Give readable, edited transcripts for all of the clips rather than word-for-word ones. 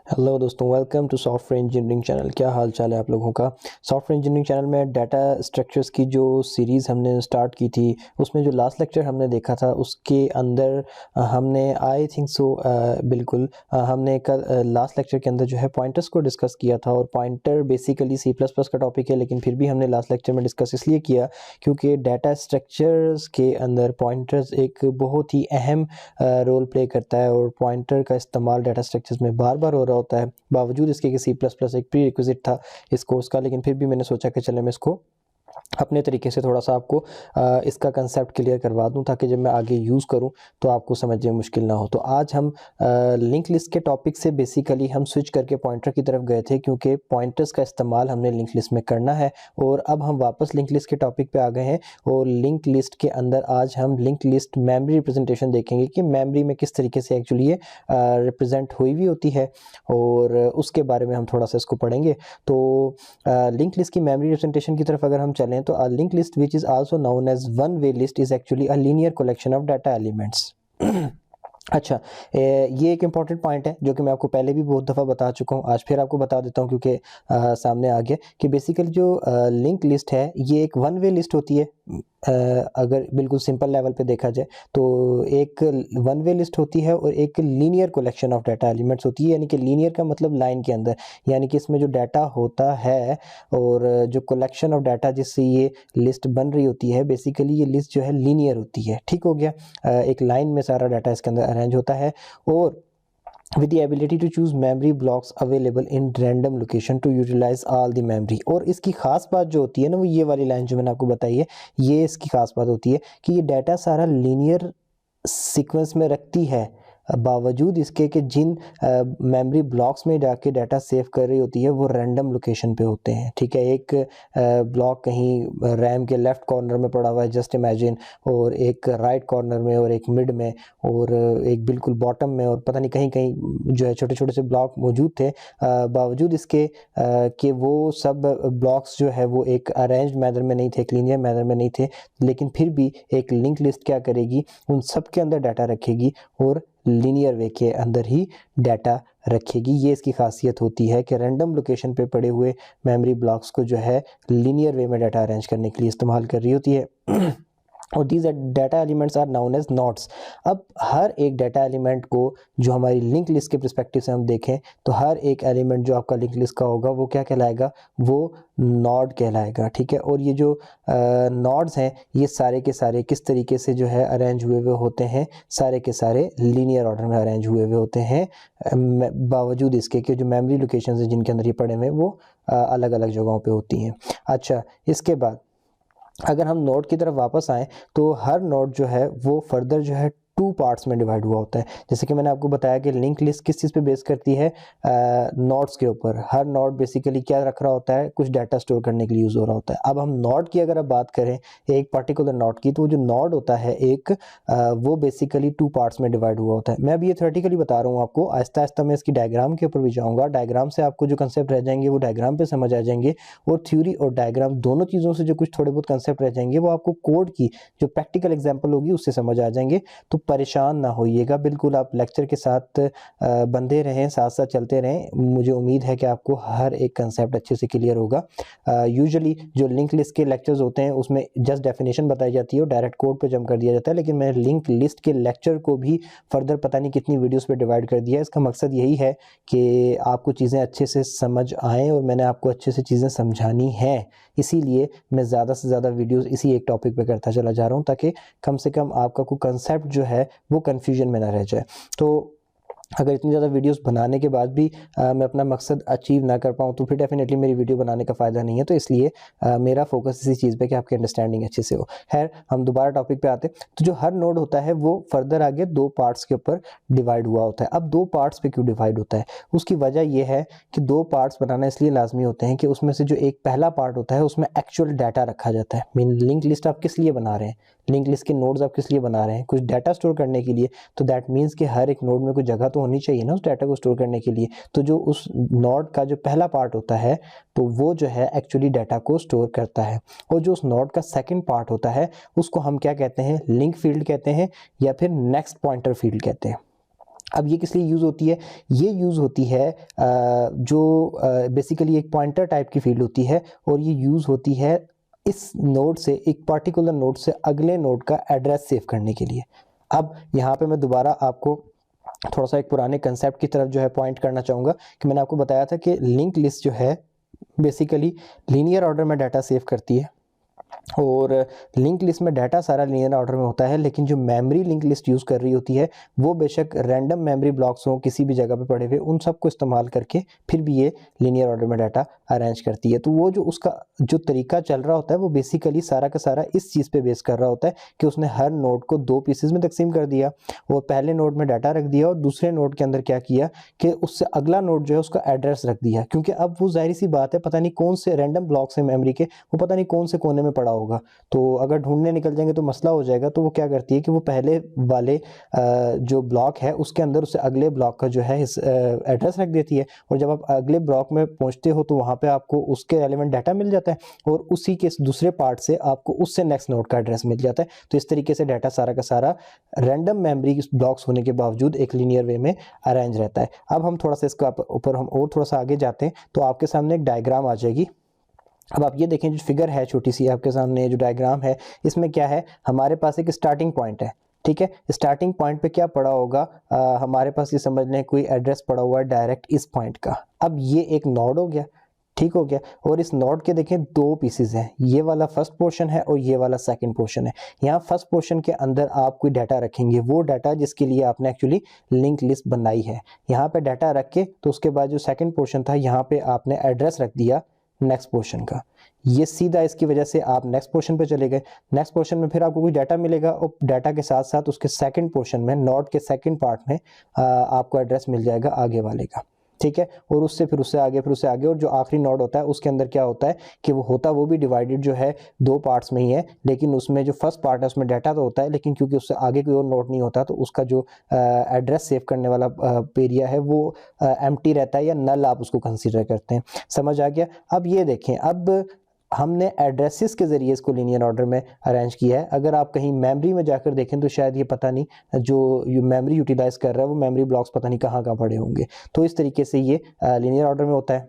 Hello दोस्तों, welcome to software engineering channel. क्या हाल चाल है आप लोगों का। सॉफ्टवेयर इंजीनियरिंग चैनल में डाटा स्ट्रक्चर्स की जो सीरीज़ हमने स्टार्ट की थी, उसमें जो लास्ट लेक्चर हमने देखा था उसके अंदर हमने आई थिंक सो बिल्कुल हमने कल लास्ट लेक्चर के अंदर जो है पॉइंटर्स को डिस्कस किया था। और pointer basically C plus plus का टॉपिक है, लेकिन फिर भी हमने लास्ट लेक्चर में डिस्कस इसलिए किया क्योंकि डाटा स्ट्रक्चर्स के अंदर पॉइंटर्स एक बहुत ही अहम रोल प्ले करता है और पॉइंटर का इस्तेमाल डाटा स्ट्रक्चर्स में बार बार हो रहा होता है। बावजूद इसके कि सी प्लस प्लस एक प्री रिक्विजिट था इस कोर्स का, लेकिन फिर भी मैंने सोचा कि चले मैं इसको अपने तरीके से थोड़ा सा आपको इसका कंसेप्ट क्लियर करवा दूं, ताकि जब मैं आगे यूज़ करूं तो आपको समझने में मुश्किल ना हो। तो आज हम लिंक लिस्ट के टॉपिक से बेसिकली हम स्विच करके पॉइंटर की तरफ गए थे, क्योंकि पॉइंटर्स का इस्तेमाल हमने लिंक लिस्ट में करना है। और अब हम वापस लिंक लिस्ट के टॉपिक पे आ गए हैं और लिंक लिस्ट के अंदर आज हम लिंक लिस्ट मेमोरी रिप्रेजेंटेशन देखेंगे कि मेमोरी में किस तरीके से एक्चुअली ये रिप्रेजेंट हुई हुई होती है, और उसके बारे में हम थोड़ा सा इसको पढ़ेंगे। तो लिंक लिस्ट की मेमोरी रिप्रेजेंटेशन की तरफ अगर हम चलें तो a linked list, which is also known as one way list, is actually a linear collection of data elements. अच्छा, ये एक इम्पॉर्टेंट पॉइंट है जो कि मैं आपको पहले भी बहुत दफ़ा बता चुका हूँ, आज फिर आपको बता देता हूँ क्योंकि सामने आ गया कि बेसिकली जो लिंक लिस्ट है ये एक वन वे लिस्ट होती है। अगर बिल्कुल सिंपल लेवल पे देखा जाए तो एक वन वे लिस्ट होती है और एक linear collection of data elements होती है। यानी कि लीनियर का मतलब लाइन के अंदर, यानी कि इसमें जो डाटा होता है और जो कलेक्शन ऑफ डाटा जिससे ये लिस्ट बन रही होती है, बेसिकली ये लिस्ट जो है लीनियर होती है। ठीक हो गया, एक लाइन में सारा डाटा इसके अंदर अरेंज होता है और with the ability to choose memory blocks available in random location to utilize all the memory। और इसकी खास बात जो होती है ना, वो ये वाली लाइन जो मैंने आपको बताई है, ये इसकी खास बात होती है कि ये डाटा सारा लीनियर सीक्वेंस में रखती है, बावजूद इसके कि जिन मेमोरी ब्लॉक्स में जाके डाटा सेव कर रही होती है वो रैंडम लोकेशन पे होते हैं। ठीक है, एक ब्लॉक कहीं रैम के लेफ्ट कॉर्नर में पड़ा हुआ है, जस्ट इमेजिन, और एक राइट कॉर्नर में, और एक मिड में, और एक बिल्कुल बॉटम में, और पता नहीं कहीं कहीं जो है छोटे छोटे से ब्लॉक मौजूद थे। बावजूद इसके कि वो सब ब्लॉक्स जो है वो एक अरेंज मैनर में नहीं थे, एक लीनियर मैनर में नहीं थे, लेकिन फिर भी एक लिंक लिस्ट क्या करेगी, उन सब के अंदर डाटा रखेगी और लीनियर वे के अंदर ही डाटा रखेगी। ये इसकी खासियत होती है कि रैंडम लोकेशन पे पड़े हुए मेमोरी ब्लॉक्स को जो है लीनियर वे में डाटा अरेंज करने के लिए इस्तेमाल कर रही होती है। और these data elements are known as nodes. अब हर एक डाटा एलिमेंट को जो हमारी लिंक लिस्ट के पर्सपेक्टिव से हम देखें तो हर एक एलिमेंट जो आपका लिंक लिस्ट का होगा वो क्या कहलाएगा, वो नोड कहलाएगा। ठीक है, और ये जो नोड्स हैं ये सारे के सारे किस तरीके से जो है अरेंज हुए हुए होते हैं, सारे के सारे लीनियर ऑर्डर में अरेंज हुए हुए होते हैं, बावजूद इसके कि जो मेमोरी लोकेशन है जिनके अंदर ये पड़े हुए वो अलग अलग जगहों पे होती हैं। अच्छा, इसके बाद अगर हम नोड की तरफ वापस आएँ तो हर नोड जो है वो फर्दर जो है टू पार्ट्स में डिवाइड हुआ होता है। जैसे कि मैंने आपको बताया कि लिंक लिस्ट किस चीज़ पे बेस करती है, नोड्स के ऊपर। हर नोड बेसिकली क्या रख रहा होता है, कुछ डाटा स्टोर करने के लिए यूज़ हो रहा होता है। अब हम नोड की अगर आप बात करें एक पर्टिकुलर नोड की, तो वो जो नोड होता है एक वो बेसिकली टू पार्ट्स में डिवाइड हुआ होता है। मैं अभी ये थ्योरेटिकली बता रहा हूँ आपको, आहिस्ता आहिस्ता मैं इसकी डायग्राम के ऊपर भी जाऊँगा। डायग्राम से आपको जो कंसेप्ट रह जाएंगे वो डायग्राम पे समझ आ जाएंगे, और थ्योरी और डायग्राम दोनों चीज़ों से जो कुछ थोड़े बहुत कंसेप्ट रह जाएंगे वो आपको कोड की जो प्रैक्टिकल एग्जाम्पल होगी उससे समझ आ जाएंगे। तो परेशान ना होइएगा, बिल्कुल आप लेक्चर के साथ बंधे रहें, साथ साथ चलते रहें। मुझे उम्मीद है कि आपको हर एक कंसेप्ट अच्छे से क्लियर होगा। यूजुअली जो लिंक लिस्ट के लेक्चर्स होते हैं उसमें जस्ट डेफिनेशन बताई जाती है और डायरेक्ट कोड पे जंप कर दिया जाता है, लेकिन मैंने लिंक लिस्ट के लेक्चर को भी फर्दर पता नहीं कितनी वीडियोस पे डिवाइड कर दिया है। इसका मकसद यही है कि आपको चीज़ें अच्छे से समझ आएँ, और मैंने आपको अच्छे से चीज़ें समझानी हैं, इसीलिए मैं ज़्यादा से ज़्यादा वीडियोस इसी एक टॉपिक पे करता चला जा रहा हूँ, ताकि कम से कम आपका कोई कंसेप्ट जो है वो कन्फ्यूजन में ना रह जाए। तो अगर इतनी ज़्यादा वीडियोस बनाने के बाद भी मैं अपना मकसद अचीव ना कर पाऊँ तो फिर डेफिनेटली मेरी वीडियो बनाने का फ़ायदा नहीं है। तो इसलिए मेरा फोकस इसी चीज़ पे कि आपकी अंडरस्टैंडिंग अच्छे से हो। खैर, हम दोबारा टॉपिक पे आते हैं। तो जो हर नोड होता है वो फर्दर आगे दो पार्ट्स के ऊपर डिवाइड हुआ होता है। अब दो पार्ट्स पे क्यों डिवाइड होता है, उसकी वजह यह है कि दो पार्ट्स बनाना इसलिए लाजमी होते हैं कि उसमें से जो एक पहला पार्ट होता है उसमें एक्चुअल डाटा रखा जाता है। मीन लिंक लिस्ट आप किस लिए बना रहे हैं, लिंक लिस्ट के नोड्स आप किस लिए बना रहे हैं, कुछ डाटा स्टोर करने के लिए। तो दैट मीन्स कि हर एक नोड में कुछ जगह तो होनी चाहिए ना उस डाटा को स्टोर करने के लिए। तो जो उस नोड का जो पहला पार्ट होता है तो वो जो है एक्चुअली डाटा को स्टोर करता है, और जो उस नोड का सेकंड पार्ट होता है उसको हम क्या कहते हैं, लिंक फील्ड कहते हैं, या फिर नेक्स्ट पॉइंटर फील्ड कहते हैं। अब ये किस लिए यूज़ होती है? ये यूज़ होती है जो बेसिकली एक पॉइंटर टाइप की फील्ड होती है, और ये यूज़ होती है इस नोड से, एक पार्टिकुलर नोड से अगले नोड का एड्रेस सेव करने के लिए। अब यहाँ पे मैं दोबारा आपको थोड़ा सा एक पुराने कंसेप्ट की तरफ जो है पॉइंट करना चाहूँगा कि मैंने आपको बताया था कि लिंक लिस्ट जो है बेसिकली लीनियर ऑर्डर में डाटा सेव करती है, और लिंक लिस्ट में डाटा सारा लीनियर ऑर्डर में होता है, लेकिन जो मेमोरी लिंक लिस्ट यूज़ कर रही होती है वो बेशक रैंडम मेमोरी ब्लॉक्स हो किसी भी जगह पे पड़े हुए, उन सबको इस्तेमाल करके फिर भी ये लीनियर ऑर्डर में डाटा अरेंज करती है। तो वो जो उसका जो तरीका चल रहा होता है वो बेसिकली सारा का सारा इस चीज़ पे बेस कर रहा होता है कि उसने हर नोड को 2 पीसेज में तकसीम कर दिया, और पहले नोड में डाटा रख दिया, और दूसरे नोड के अंदर क्या किया कि उससे अगला नोड जो है उसका एड्रेस रख दिया, क्योंकि अब वो जाहिर सी बात है पता नहीं कौन से रैंडम ब्लॉक्स हैं मेमोरी के, वो पता नहीं कौन से कोने में पड़ा होगा, तो अगर ढूंढने निकल जाएंगे तो मसला हो जाएगा। तो वो क्या करती है कि वो पहले वाले जो ब्लॉक है उसके अंदर उससे अगले ब्लॉक का जो है एड्रेस रख देती है, और जब आप अगले ब्लॉक में पहुंचते हो तो वहां पे आपको उसके रेलेवेंट डाटा मिल जाता है, और उसी के दूसरे पार्ट से आपको उससे नेक्स्ट नोड का एड्रेस मिल जाता है। तो इस तरीके से डाटा सारा का सारा रैंडम मेमोरी ब्लॉक्स होने के बावजूद एक लीनियर वे में अरेंज रहता है। अब हम थोड़ा सा इसका ऊपर हम और थोड़ा सा आगे जाते हैं तो आपके सामने एक डायग्राम आ जाएगी। अब आप ये देखें, जो फिगर है छोटी सी आपके सामने, जो डायग्राम है, इसमें क्या है, हमारे पास एक स्टार्टिंग पॉइंट है, ठीक है। स्टार्टिंग पॉइंट पे क्या पड़ा होगा, हमारे पास ये समझ लें कोई एड्रेस पड़ा हुआ है डायरेक्ट इस पॉइंट का। अब ये एक नोड हो गया, ठीक हो गया, और इस नोड के देखें 2 पीसेज हैं, ये वाला फर्स्ट पोर्शन है और ये वाला सेकंड पोर्शन है। यहाँ फर्स्ट पोर्शन के अंदर आप कोई डाटा रखेंगे, वो डाटा जिसके लिए आपने एक्चुअली लिंक लिस्ट बनाई है, यहाँ पे डाटा रख के तो उसके बाद जो सेकंड पोर्शन था यहाँ पे आपने एड्रेस रख दिया नेक्स्ट पोर्शन का। ये सीधा इसकी वजह से आप नेक्स्ट पोर्शन पे चले गए। नेक्स्ट पोर्शन में फिर आपको कोई डाटा मिलेगा, और डाटा के साथ साथ उसके सेकंड पोर्शन में नोड के सेकंड पार्ट में आपको एड्रेस मिल जाएगा आगे वाले का, ठीक है। और उससे फिर उससे आगे, फिर उससे आगे, और जो आखिरी नोड होता है उसके अंदर क्या होता है कि वो भी डिवाइडेड जो है 2 पार्ट्स में ही है, लेकिन उसमें जो फर्स्ट पार्ट है उसमें डाटा तो होता है, लेकिन क्योंकि उससे आगे कोई और नोड नहीं होता तो उसका जो एड्रेस सेव करने वाला एरिया है वो एम्प्टी रहता है, या नल आप उसको कंसीडर करते हैं। समझ आ गया? अब ये देखें, अब हमने एड्रेसेस के ज़रिए इसको लीनियर ऑर्डर में अरेंज किया है। अगर आप कहीं मेमोरी में जाकर देखें तो शायद ये पता नहीं जो मेमोरी यूटिलाइज कर रहा है वो मेमोरी ब्लॉक्स पता नहीं कहाँ कहाँ पड़े होंगे। तो इस तरीके से ये लीनियर ऑर्डर में होता है।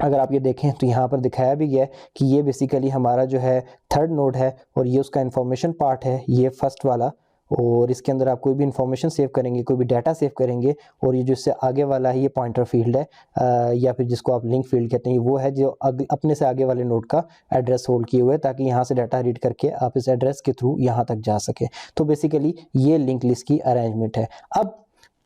अगर आप ये देखें तो यहाँ पर दिखाया भी गया है कि ये बेसिकली हमारा जो है थर्ड नोड है, और ये उसका इंफॉर्मेशन पार्ट है, ये फर्स्ट वाला, और इसके अंदर आप कोई भी इंफॉर्मेशन सेव करेंगे, कोई भी डाटा सेव करेंगे, और ये जो इससे आगे वाला है ये पॉइंटर फील्ड है, या फिर जिसको आप लिंक फील्ड कहते हैं, वो है जो अपने से आगे वाले नोड का एड्रेस होल्ड किए हुए है, ताकि यहाँ से डाटा रीड करके आप इस एड्रेस के थ्रू यहाँ तक जा सके। तो बेसिकली ये लिंक लिस्ट की अरेंजमेंट है। अब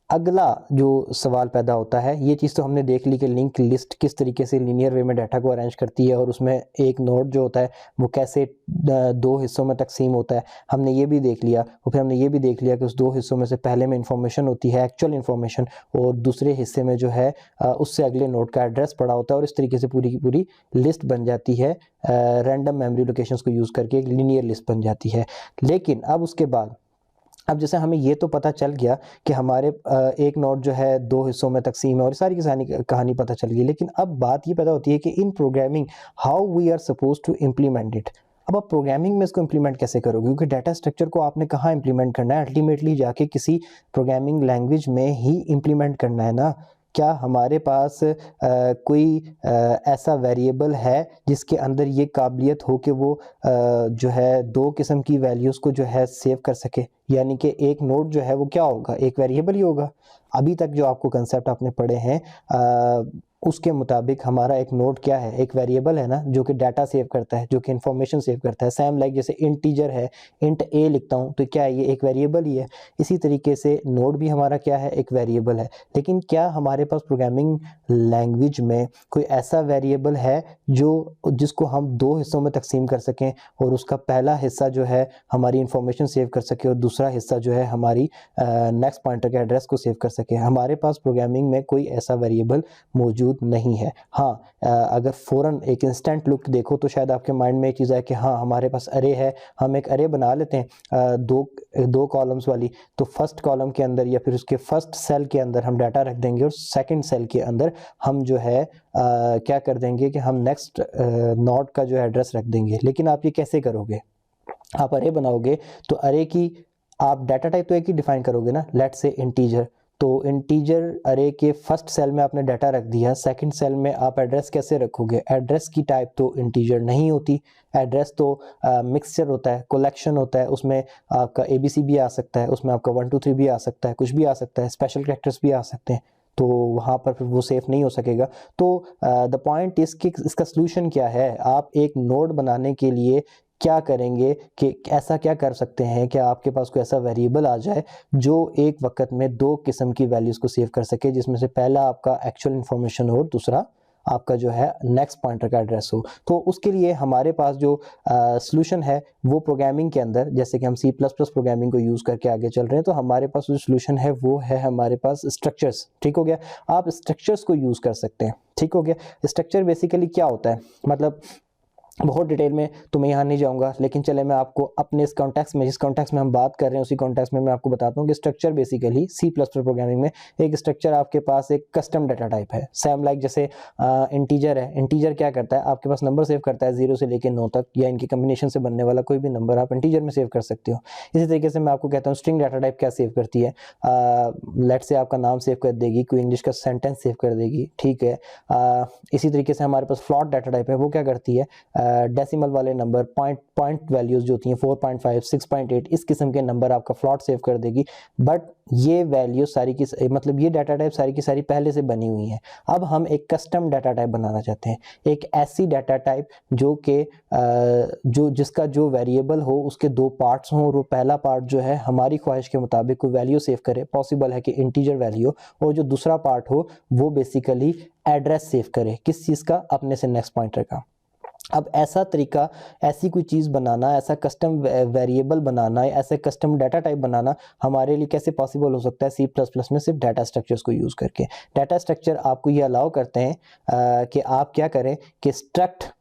अगला जो सवाल पैदा होता है, ये चीज़ तो हमने देख ली कि लिंक लिस्ट किस तरीके से लीनियर वे में डाटा को अरेंज करती है, और उसमें एक नोड जो होता है वो कैसे 2 हिस्सों में तकसीम होता है, हमने ये भी देख लिया। और फिर हमने ये भी देख लिया कि उस 2 हिस्सों में से पहले में इंफॉर्मेशन होती है, एक्चुअल इंफॉर्मेशन, और दूसरे हिस्से में जो है उससे अगले नोड का एड्रेस पड़ा होता है, और इस तरीके से पूरी की पूरी लिस्ट बन जाती है, रैंडम मेमोरी लोकेशंस को यूज़ करके एक लीनियर लिस्ट बन जाती है। लेकिन अब उसके बाद, अब जैसे हमें ये तो पता चल गया कि हमारे एक नोड जो है 2 हिस्सों में तकसीम है, और सारी की कहानी पता चल गई, लेकिन अब बात ये पैदा होती है कि in programming how we are suppose to implement it. अब आप प्रोग्रामिंग में इसको इम्प्लीमेंट कैसे करोगे, क्योंकि डाटा स्ट्रक्चर को आपने कहाँ इम्प्लीमेंट करना है, अल्टीमेटली जाके किसी प्रोग्रामिंग लैंग्वेज में ही इम्प्लीमेंट करना है ना। क्या हमारे पास कोई ऐसा वेरिएबल है जिसके अंदर ये काबिलियत हो कि वो जो है 2 किस्म की वैल्यूज़ को जो है सेव कर सके, यानी कि एक नोड जो है वो क्या होगा, एक वेरिएबल ही होगा। अभी तक जो आपको कंसेप्ट आपने पढ़े हैं उसके मुताबिक हमारा एक नोड क्या है, एक वेरिएबल है ना, जो कि डाटा सेव करता है, जो कि इंफॉर्मेशन सेव करता है। सेम लाइक जैसे इंटीजर है, इंट ए लिखता हूँ तो क्या है, ये एक वेरिएबल ही है। इसी तरीके से नोड भी हमारा क्या है, एक वेरिएबल है। लेकिन क्या हमारे पास प्रोग्रामिंग लैंग्वेज में कोई ऐसा वेरिएबल है जिसको हम 2 हिस्सों में तकसीम कर सकें, और उसका पहला हिस्सा जो है हमारी इंफॉर्मेशन सेव कर सके, और दूसरा हिस्सा जो है हमारी नेक्स्ट पॉइंटर के एड्रेस को सेव कर सके? हमारे पास प्रोग्रामिंग में कोई ऐसा वेरिएबल मौजूद नहीं है। हाँ, अगर फौरन एक इंस्टेंट लुक देखो तो शायद आपके माइंड में एक चीज़ है कि हाँ हमारे पास अरे है, हम एक अरे बना लेते हैं दो कॉलम्स वाली। तो फर्स्ट कॉलम के अंदर या फिर उसके फर्स्ट सेल के अंदर हम डाटा रख देंगे, और सेकंड सेल के अंदर हम जो है क्या कर देंगे कि हम नेक्स्ट नोड का जो एड्रेस रख देंगे। लेकिन आप ये कैसे करोगे? आप अरे बनाओगे तो अरे की आप डाटा टाइप तो एक ही डिफाइन करोगे ना, लेट्स से इंटीजर। तो इंटीजर अरे के फर्स्ट सेल में आपने डाटा रख दिया, सेकंड सेल में आप एड्रेस कैसे रखोगे? एड्रेस की टाइप तो इंटीजर नहीं होती, एड्रेस तो मिक्सचर होता है, कलेक्शन होता है, उसमें आपका ABC भी आ सकता है, उसमें आपका 1 2 3 भी आ सकता है, कुछ भी आ सकता है, स्पेशल कैरेक्टर्स भी आ सकते हैं, तो वहाँ पर फिर वो सेफ नहीं हो सकेगा। तो द पॉइंट इज कि इसका सोल्यूशन क्या है? आप एक नोड बनाने के लिए क्या करेंगे कि ऐसा क्या कर सकते हैं कि आपके पास कोई ऐसा वेरिएबल आ जाए जो एक वक्त में 2 किस्म की वैल्यूज़ को सेव कर सके, जिसमें से पहला आपका एक्चुअल इन्फॉर्मेशन हो और दूसरा आपका जो है नेक्स्ट पॉइंटर का एड्रेस हो। तो उसके लिए हमारे पास जो सॉल्यूशन है वो प्रोग्रामिंग के अंदर, जैसे कि हम C++ प्रोग्रामिंग को यूज़ करके आगे चल रहे हैं, तो हमारे पास जो सॉल्यूशन है वो है हमारे पास स्ट्रक्चर्स। ठीक हो गया? आप स्ट्रक्चर्स को यूज़ कर सकते हैं। ठीक हो गया? स्ट्रक्चर बेसिकली क्या होता है, मतलब बहुत डिटेल में तो मैं यहाँ नहीं जाऊँगा, लेकिन चले मैं आपको अपने इस कॉन्टेक्स्ट में, जिस कॉन्टेक्स्ट में हम बात कर रहे हैं उसी कॉन्टेक्स्ट में मैं आपको बताता हूँ कि स्ट्रक्चर बेसिकली C++ प्रोग्रामिंग में एक स्ट्रक्चर आपके पास एक कस्टम डाटा टाइप है। सेम लाइक जैसे इंटीजर है, इंटीजर क्या करता है, आपके पास नंबर सेव करता है 0 से लेकर 9 तक, या इनकी कम्बिनेशन से बनने वाला कोई भी नंबर आप इंटीजर में सेव कर सकते हो। इसी तरीके से मैं आपको कहता हूँ स्ट्रिंग डाटा टाइप क्या सेव करती है। लेट से आपका नाम सेव कर देगी, कोई इंग्लिश का सेंटेंस सेव कर देगी। ठीक है, इसी तरीके से हमारे पास फ्लॉट डाटा टाइप है, वो क्या करती है, डेसिमल वाले नंबर, पॉइंट वैल्यूज जो होती हैं 4.5 6.8 इस किस्म के नंबर आपका फ्लॉट सेव कर देगी। बट ये वैल्यू सारी की मतलब ये डाटा टाइप सारी की सारी पहले से बनी हुई हैं। अब हम एक कस्टम डाटा टाइप बनाना चाहते हैं, एक ऐसी डाटा टाइप जो कि जो जिसका जो वेरिएबल हो उसके 2 पार्ट्स हों, और वो पहला पार्ट जो है हमारी ख्वाहिश के मुताबिक कोई वैल्यू सेव करे, पॉसिबल है कि इंटीजर वैल्यू, और जो दूसरा पार्ट हो वो बेसिकली एड्रेस सेव करे। किस चीज़ का? अपने से नेक्स्ट पॉइंटर का। अब ऐसा तरीका, ऐसी कोई चीज़ बनाना, ऐसा कस्टम वेरिएबल बनाना, ऐसे कस्टम डाटा टाइप बनाना हमारे लिए कैसे पॉसिबल हो सकता है? C++ में सिर्फ डाटा स्ट्रक्चर्स को यूज़ करके। डाटा स्ट्रक्चर आपको ये अलाउ करते हैं कि आप क्या करें कि स्ट्रक्ट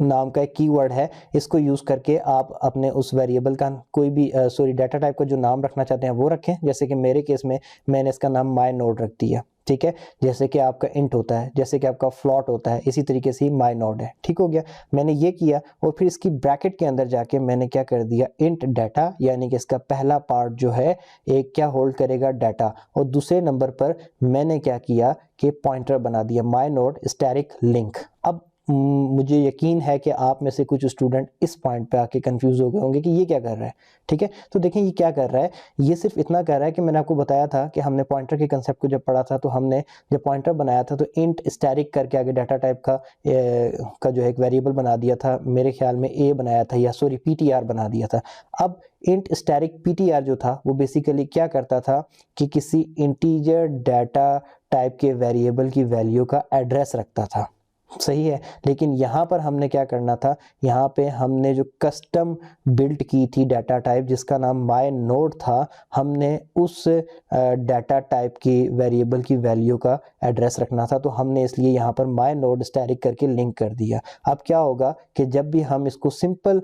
नाम का एक कीवर्ड है, इसको यूज़ करके आप अपने उस वेरिएबल का कोई भी डाटा टाइप का जो नाम रखना चाहते हैं वो रखें। जैसे कि मेरे केस में मैंने इसका नाम माई नोड रख दिया। ठीक है, जैसे कि आपका इंट होता है, जैसे कि आपका फ्लॉट होता है, इसी तरीके से माई नोड है। ठीक हो गया? मैंने ये किया, और फिर इसकी ब्रैकेट के अंदर जाके मैंने क्या कर दिया, इंट डाटा, यानी कि इसका पहला पार्ट जो है एक क्या होल्ड करेगा, डाटा, और दूसरे नंबर पर मैंने क्या किया कि पॉइंटर बना दिया माई नोड स्टैटिक लिंक। अब मुझे यकीन है कि आप में से कुछ स्टूडेंट इस पॉइंट पे आके कंफ्यूज हो गए होंगे कि ये क्या कर रहा है। ठीक है, तो देखें ये क्या कर रहा है, ये सिर्फ इतना कर रहा है कि मैंने आपको बताया था कि हमने पॉइंटर के कंसेप्ट को जब पढ़ा था, तो हमने जब पॉइंटर बनाया था तो इंट स्टैटिक करके आगे डाटा टाइप का जो है एक वेरिएबल बना दिया था, मेरे ख्याल में A बनाया था, या सॉरी PTR बना दिया था। अब इंट स्टैटिक PTR जो था वो बेसिकली क्या करता था कि किसी इंटीजर डाटा टाइप के वेरिएबल की वैल्यू का एड्रेस रखता था। सही है, लेकिन यहाँ पर हमने क्या करना था, यहाँ पे हमने जो कस्टम बिल्ट की थी डाटा टाइप जिसका नाम माई नोड था, हमने उस डाटा टाइप की वेरिएबल की वैल्यू का एड्रेस रखना था, तो हमने इसलिए यहाँ पर माई नोड स्टैटिक करके लिंक कर दिया। अब क्या होगा कि जब भी हम इसको सिंपल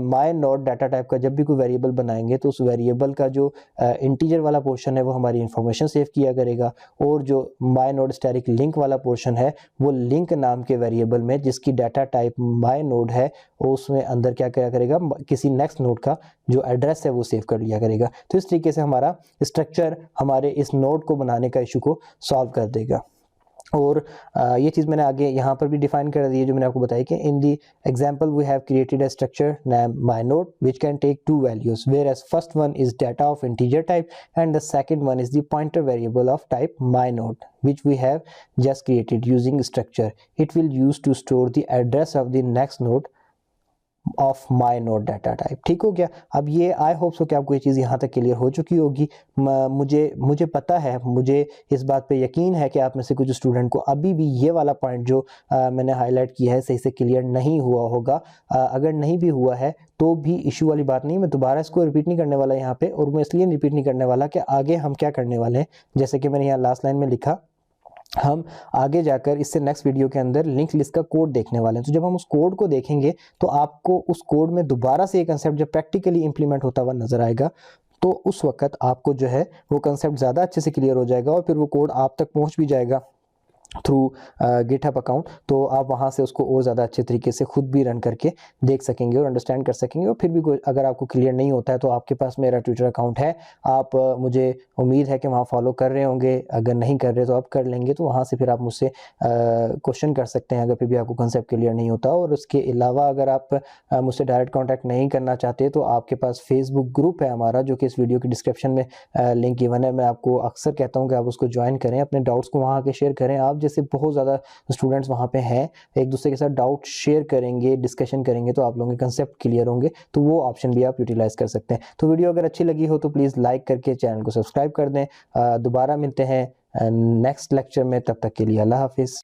माई नोड डाटा टाइप का जब भी कोई वेरिएबल बनाएंगे तो उस वेरिएबल का जो इंटीजर वाला पोर्शन है वो हमारी इंफॉर्मेशन सेव किया करेगा, और जो माई नोड स्टैटिक लिंक वाला पोर्शन है वो लिंक नाम के वेरिएबल में जिसकी डाटा टाइप माई नोड है उसमें अंदर क्या करेगा, किसी नेक्स्ट नोड का जो एड्रेस है वो सेव कर लिया करेगा। तो इस तरीके से हमारा स्ट्रक्चर हमारे इस नोड को बनाने का इशू को सॉल्व कर देगा। और ये चीज़ मैंने आगे यहाँ पर भी डिफाइन कर दी है जो मैंने आपको बताई कि in the example we have created a structure name my node which can take 2 values where as first one is data of integer type and the second one is the pointer variable of type my node which we have just created using structure. It will use to store the address of the next node of my node data type. ठीक हो गया? अब ये I hope so कि आपको ये चीज़ यहाँ तक क्लियर हो चुकी होगी। मुझे पता है, मुझे इस बात पे यकीन है कि आप में से कुछ स्टूडेंट को अभी भी ये वाला पॉइंट जो मैंने हाईलाइट किया है सही से क्लियर नहीं हुआ होगा। अगर नहीं भी हुआ है तो भी इशू वाली बात नहीं, मैं दोबारा इसको रिपीट नहीं करने वाला यहाँ पे, और मैं इसलिए रिपीट नहीं करने वाला कि आगे हम क्या करने वाले हैं, जैसे कि मैंने यहाँ लास्ट लाइन में लिखा, हम आगे जाकर इससे नेक्स्ट वीडियो के अंदर लिंक लिस्ट का कोड देखने वाले हैं। तो जब हम उस कोड को देखेंगे तो आपको उस कोड में दोबारा से ये कंसेप्ट जब प्रैक्टिकली इंप्लीमेंट होता हुआ नजर आएगा, तो उस वक्त आपको जो है वो कंसेप्ट ज़्यादा अच्छे से क्लियर हो जाएगा और फिर वो कोड आप तक पहुंच भी जाएगा थ्रू गिटहब अकाउंट, तो आप वहाँ से उसको और ज़्यादा अच्छे तरीके से खुद भी रन करके देख सकेंगे और अंडरस्टैंड कर सकेंगे। और फिर भी कोई अगर आपको क्लियर नहीं होता है तो आपके पास मेरा ट्विटर अकाउंट है, आप मुझे उम्मीद है कि वहाँ फॉलो कर रहे होंगे, अगर नहीं कर रहे तो आप कर लेंगे। तो वहाँ से फिर आप मुझसे क्वेश्चन कर सकते हैं अगर फिर भी आपको कंसेप्ट क्लियर नहीं होता। और उसके अलावा अगर आप मुझसे डायरेक्ट कॉन्टैक्ट नहीं करना चाहते तो आपके पास फेसबुक ग्रुप है हमारा, जो कि इस वीडियो की डिस्क्रिप्शन में लिंक गिवन है। मैं आपको अक्सर कहता हूँ कि आप उसको ज्वाइन करें, अपने डाउट्स को वहाँ आके शेयर करें। आप जैसे बहुत ज़्यादा स्टूडेंट्स वहाँ पे हैं, एक दूसरे के साथ डाउट शेयर करेंगे, डिस्कशन करेंगे, तो आप लोगों के कंसेप्ट क्लियर होंगे। तो वो ऑप्शन भी आप यूटिलाइज कर सकते हैं। तो वीडियो अगर अच्छी लगी हो तो प्लीज़ लाइक करके चैनल को सब्सक्राइब कर दें। दोबारा मिलते हैं नेक्स्ट लेक्चर में, तब तक के लिए अल्लाह हाफिज़।